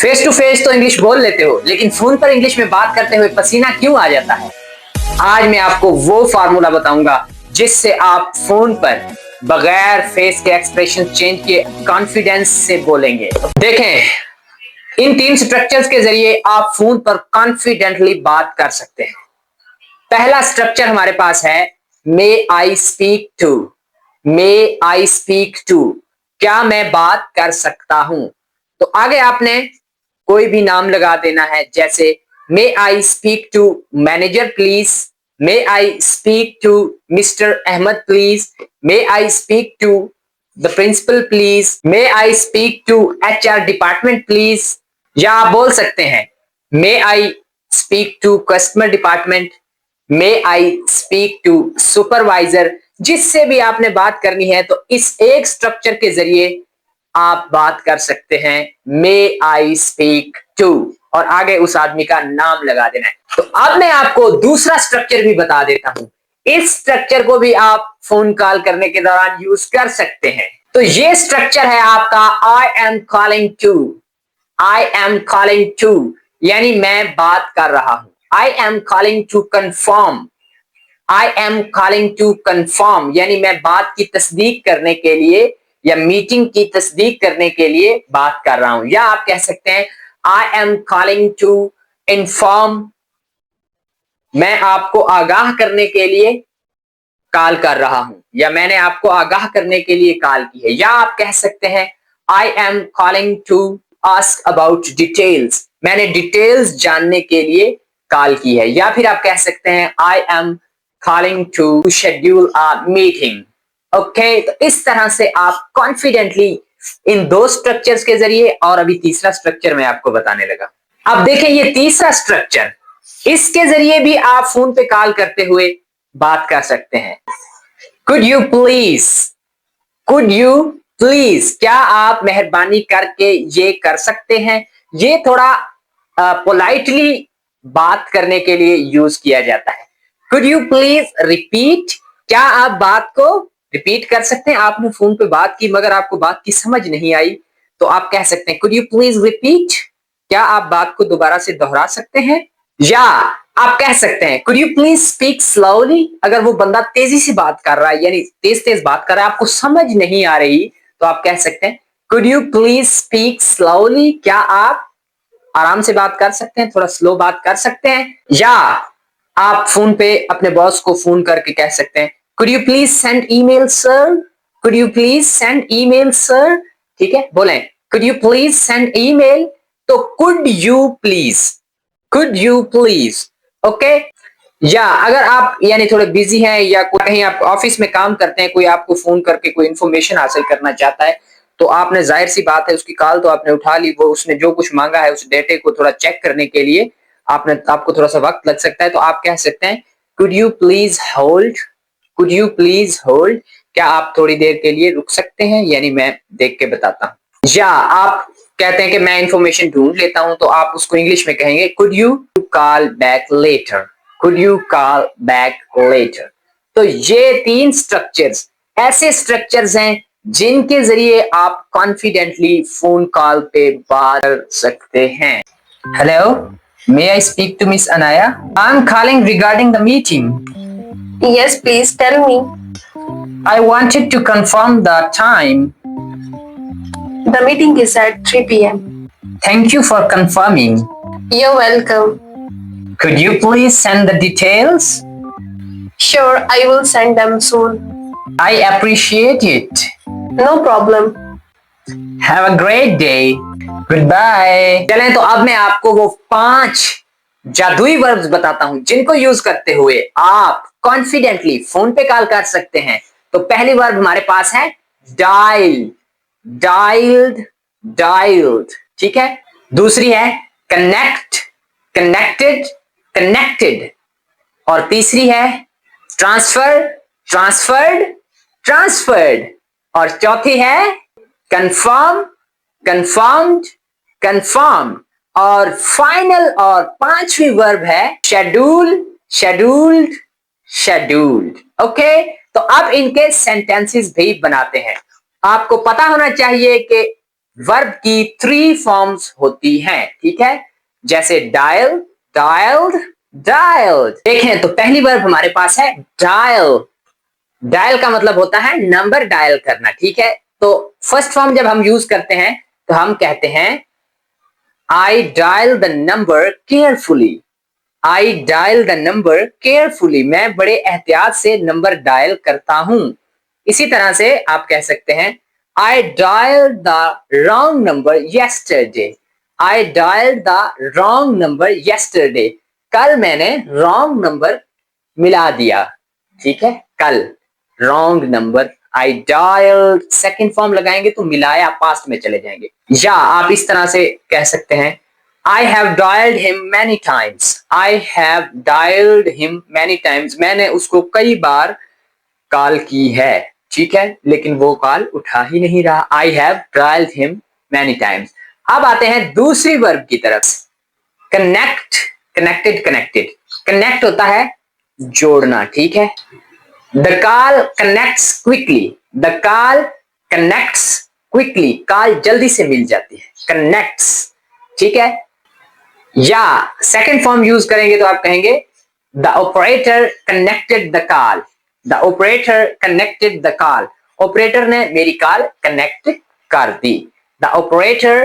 Face to face तो English बोल लेते हो, लेकिन फोन पर इंग्लिश में बात करते हुए पसीना क्यों आ जाता है? आज मैं आपको वो फार्मूला बताऊंगा जिससे आप फोन पर बगैर फेस के एक्सप्रेशन चेंज किए कॉन्फिडेंस से बोलेंगे। देखें, इन तीन स्ट्रक्चर्स के जरिए आप फोन पर कॉन्फिडेंटली बात कर सकते हैं। पहला स्ट्रक्चर हमारे पास है may I speak to. May I speak to, क्या मैं बात कर सकता हूं? तो आगे आपने कोई भी नाम लगा देना है, जैसे may I speak to manager please, may I speak to mister Ahmed please, may I speak to the principal please, may I speak to HR department please. या आप बोल सकते हैं may I speak to customer department, may I speak to supervisor. जिससे भी आपने बात करनी है तो इस एक स्ट्रक्चर के जरिए आप बात कर सकते हैं मे आई स्पीक टू, और आगे उस आदमी का नाम लगा देना है। तो अब मैं आपको दूसरा स्ट्रक्चर भी बता देता हूं। इस स्ट्रक्चर को भी आप फोन कॉल करने के दौरान यूज कर सकते हैं। तो ये स्ट्रक्चर है आपका I am calling to. I am calling to यानी मैं बात कर रहा हूं। I am calling to confirm. I am calling to confirm यानी मैं बात की तस्दीक करने के लिए या मीटिंग की तस्दीक करने के लिए बात कर रहा हूं। या आप कह सकते हैं I am calling to inform, मैं आपको आगाह करने के लिए कॉल कर रहा हूं, या मैंने आपको आगाह करने के लिए कॉल की है। या आप कह सकते हैं I am calling to ask about details, मैंने डिटेल्स जानने के लिए कॉल की है। या फिर आप कह सकते हैं I am calling to schedule a meeting. Okay, तो इस तरह से आप कॉन्फिडेंटली इन दो स्ट्रक्चर्स के जरिए, और अभी तीसरा स्ट्रक्चर मैं आपको बताने लगा। अब देखें ये तीसरा स्ट्रक्चर, इसके जरिए भी आप फोन पे कॉल करते हुए बात कर सकते हैं। Could you please, could you please, क्या आप मेहरबानी करके ये कर सकते हैं? ये थोड़ा पोलाइटली बात करने के लिए यूज किया जाता है। कुड यू प्लीज रिपीट, क्या आप बात को रिपीट कर सकते हैं? आपने फोन पे बात की मगर आपको बात की समझ नहीं आई, तो आप कह सकते हैं कुड यू प्लीज रिपीट, क्या आप बात को दोबारा से दोहरा सकते हैं? या आप कह सकते हैं could you please speak slowly, अगर वो बंदा तेजी से बात कर रहा है यानी तेज तेज बात कर रहा है, आपको समझ नहीं आ रही, तो आप कह सकते हैं could you please speak slowly, क्या आप आराम से बात कर सकते हैं, थोड़ा स्लो बात कर सकते हैं? या आप फोन पे अपने बॉस को फोन करके कह सकते हैं could you please send email sir, could you please send email sir. ठीक है, बोलें could you please send email, तो could you please, could you please. Okay, या अगर आप यानी थोड़े बिजी हैं या कहीं आप ऑफिस में काम करते हैं, कोई आपको फोन करके कोई इंफॉर्मेशन हासिल करना चाहता है, तो आपने जाहिर सी बात है उसकी कॉल तो आपने उठा ली, वो उसने जो कुछ मांगा है उस डेटे को थोड़ा चेक करने के लिए आपको थोड़ा सा वक्त लग सकता है, तो आप कह सकते हैं could you please hold, could you please hold, क्या आप थोड़ी देर के लिए रुक सकते हैं, यानी मैं देख के बताता हूं। या आप कहते हैं कि मैं इंफॉर्मेशन ढूंढ लेता हूं, तो आप उसको इंग्लिश में कहेंगे could you call back later, could you call back later. तो ये तीन स्ट्रक्चर्स ऐसे स्ट्रक्चर्स हैं जिनके जरिए आप कॉन्फिडेंटली फोन कॉल पे बात कर सकते हैं। Hello, may I speak to Miss Anaya? I'm calling regarding the meeting. Yes, please tell me. I wanted to confirm the time. The meeting is at 3 p.m. Thank you for confirming. You're welcome. Could you please send the details? Sure, I will send them soon. I appreciate it. No problem. Have a great day. Goodbye. चलें, तो अब मैं आपको वो 5 जादुई verbs बताता हूं जिनको यूज करते हुए आप कॉन्फिडेंटली फोन पे कॉल कर सकते हैं। तो पहली वर्ब हमारे पास है डायल, डायल्ड, डायल्ड। ठीक है, दूसरी है कनेक्ट, कनेक्टेड, कनेक्टेड, और तीसरी है ट्रांसफर, ट्रांसफर्ड, ट्रांसफर्ड, और चौथी है कंफर्म, कंफर्म्ड, कंफर्म, और फाइनल और पांचवी वर्ब है शेड्यूल, शेड्यूल्ड, शेड्यूल्ड। ओके, तो अब इनके सेंटेंसेस भी बनाते हैं। आपको पता होना चाहिए कि वर्ब की 3 फॉर्म्स होती हैं, ठीक है, जैसे डायल, डायल्ड, डायल्ड। देखें तो पहली वर्ब हमारे पास है डायल। डायल का मतलब होता है नंबर डायल करना, ठीक है। तो फर्स्ट फॉर्म जब हम यूज करते हैं तो हम कहते हैं I dial the number carefully. I dial the number carefully, मैं बड़े एहतियात से नंबर डायल करता हूं। इसी तरह से आप कह सकते हैं I dial the wrong number yesterday. I dial the wrong number yesterday, कल मैंने रॉन्ग नंबर मिला दिया, ठीक है, कल wrong number I dial. Second form लगाएंगे तो मिलाया पास्ट में चले जाएंगे। या आप इस तरह से कह सकते हैं I have dialed him many times. I have dialed him many times. मैंने उसको कई बार कॉल की है, ठीक है, लेकिन वो कॉल उठा ही नहीं रहा। I have dialed him many times. अब आते हैं दूसरी वर्ब की तरफ। Connect, connected, connected. कनेक्ट होता है जोड़ना, ठीक है। The call connects quickly. The call connects quickly. Call जल्दी से मिल जाती है, connects, ठीक है। या सेकंड फॉर्म यूज करेंगे तो आप कहेंगे the operator connected the call. The operator connected the call, operator ने मेरी कॉल कनेक्ट कर दी। The operator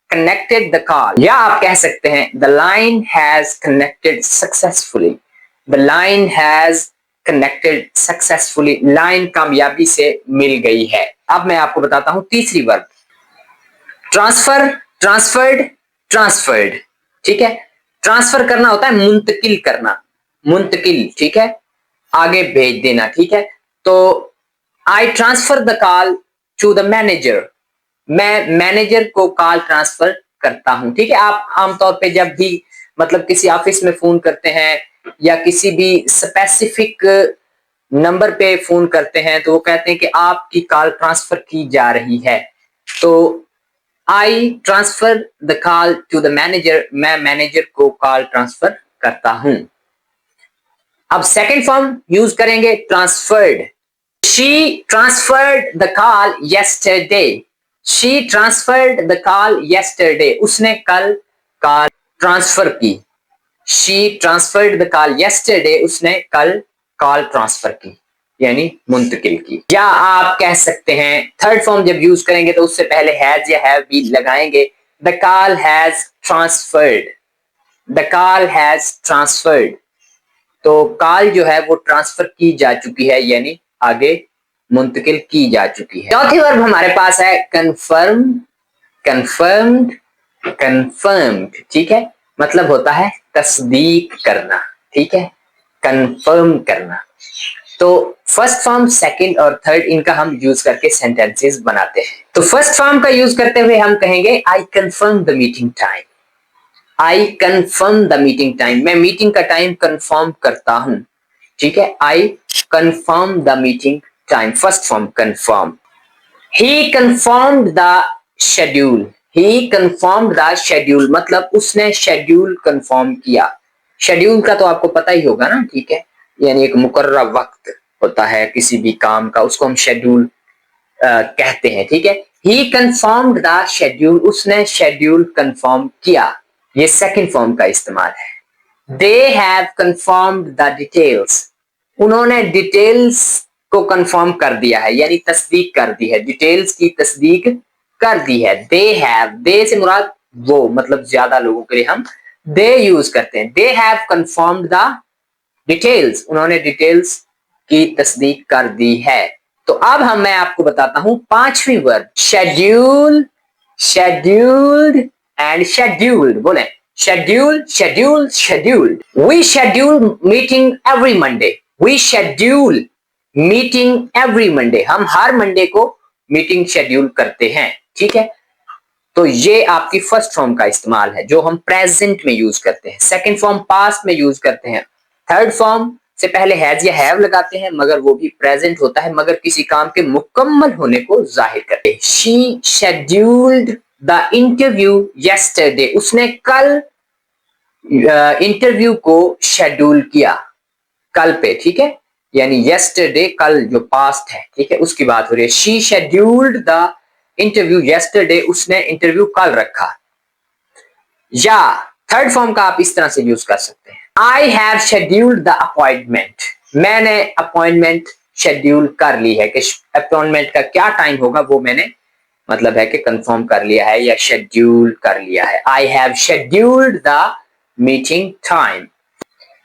connected the call. या आप कह सकते हैं the line has connected successfully. The line has connected successfully, line कामयाबी से मिल गई है। अब मैं आपको बताता हूं तीसरी वर्ब, ट्रांसफर, ट्रांसफर्ड, ट्रांसफर्ड, ठीक है। ट्रांसफर करना होता है मुंतकिल करना, मुंतकिल, ठीक है, आगे भेज देना, ठीक है। तो I transfer the call to the manager. मैं मैनेजर को कॉल ट्रांसफर करता हूं, ठीक है। आप आमतौर पे जब भी मतलब किसी ऑफिस में फोन करते हैं या किसी भी स्पेसिफिक नंबर पे फोन करते हैं तो वो कहते हैं कि आपकी कॉल ट्रांसफर की जा रही है। तो I transfer the call to the manager, मैं मैनेजर को कॉल ट्रांसफर करता हूं। अब सेकंड फॉर्म यूज करेंगे transferred. She transferred the call yesterday. She transferred the call yesterday, उसने कल कॉल ट्रांसफर की। She transferred the call yesterday, उसने कल कॉल ट्रांसफर की, यानी मुंतकिल की। या आप कह सकते हैं थर्ड फॉर्म जब यूज करेंगे तो उससे पहले हैज या हैव भी लगाएंगे। The call has transferred. The call has transferred, तो कॉल जो है वो ट्रांसफर की जा चुकी है, यानी आगे मुंतकिल की जा चुकी है। चौथी वर्ब हमारे पास है कंफर्म, कंफर्म्ड, कंफर्म्ड, ठीक है, मतलब होता है तस्दीक करना, ठीक है, कंफर्म करना। तो फर्स्ट फॉर्म, सेकंड और थर्ड, इनका हम यूज करके सेंटेंसेस बनाते हैं। तो फर्स्ट फॉर्म का यूज करते हुए हम कहेंगे I confirm the meeting time. I confirm the meeting time, मैं मीटिंग का टाइम कंफर्म करता हूं, ठीक है। I confirm the meeting time, first form confirm. He confirmed the schedule. He confirmed the schedule, मतलब उसने शेड्यूल कंफर्म किया। Schedule का तो आपको पता ही होगा ना, ठीक है, यानी एक मुकर्रर वक्त होता है किसी भी काम का, उसको हम शेड्यूल कहते हैं, ठीक है। ही कंफर्म्ड द शेड्यूल, उसने शेड्यूल कंफर्म किया, ये सेकंड फॉर्म का इस्तेमाल है। They have confirmed the details, उन्होंने डिटेल्स को कंफर्म कर दिया है, यानी तस्दीक कर दी है, डिटेल्स की तस्दीक कर दी है। दे हैव, दे से मुराद वो, मतलब ज्यादा लोगों के लिए हम दे यूज करते हैं। They have confirmed the details, उन्होंने डिटेल्स की तस्दीक कर दी है। तो अब मैं आपको बताता हूं पांचवी verb, schedule, scheduled and scheduled. बोले schedule, schedule, scheduled. We schedule meeting every Monday. We schedule meeting every Monday, हम हर मंडे को मीटिंग शेड्यूल करते हैं, ठीक है। तो ये आपकी फर्स्ट फॉर्म का इस्तेमाल है जो हम प्रेजेंट में यूज करते हैं। सेकंड फॉर्म पास्ट में यूज करते हैं। थर्ड फॉर्म से पहले हैज या हैव लगाते हैं, मगर वो भी प्रेजेंट होता है, मगर किसी काम के मुकम्मल होने को जाहिर करते हैं। She scheduled the interview yesterday, उसने कल इंटरव्यू को शेड्यूल किया, कल पे, ठीक है, यानी येस्टरडे कल जो पास्ट है, ठीक है, उसकी बात हो रही है। She scheduled the interview yesterday, उसने इंटरव्यू कल रखा। या थर्ड फॉर्म का आप इस तरह से यूज कर सकते हैं, आई हैव शेड्यूल्ड द अपॉइंटमेंट, मैंने अपॉइंटमेंट शेड्यूल कर ली है, कि अपॉइंटमेंट का क्या टाइम होगा वो मैंने मतलब है कि कंफर्म कर लिया है या शेड्यूल कर लिया है। I have scheduled the meeting time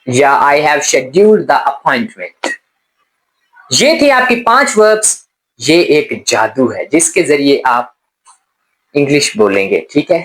या I have scheduled the appointment. ये थी आपकी 5 वर्ब्स। ये एक जादू है जिसके जरिए आप इंग्लिश बोलेंगे, ठीक है।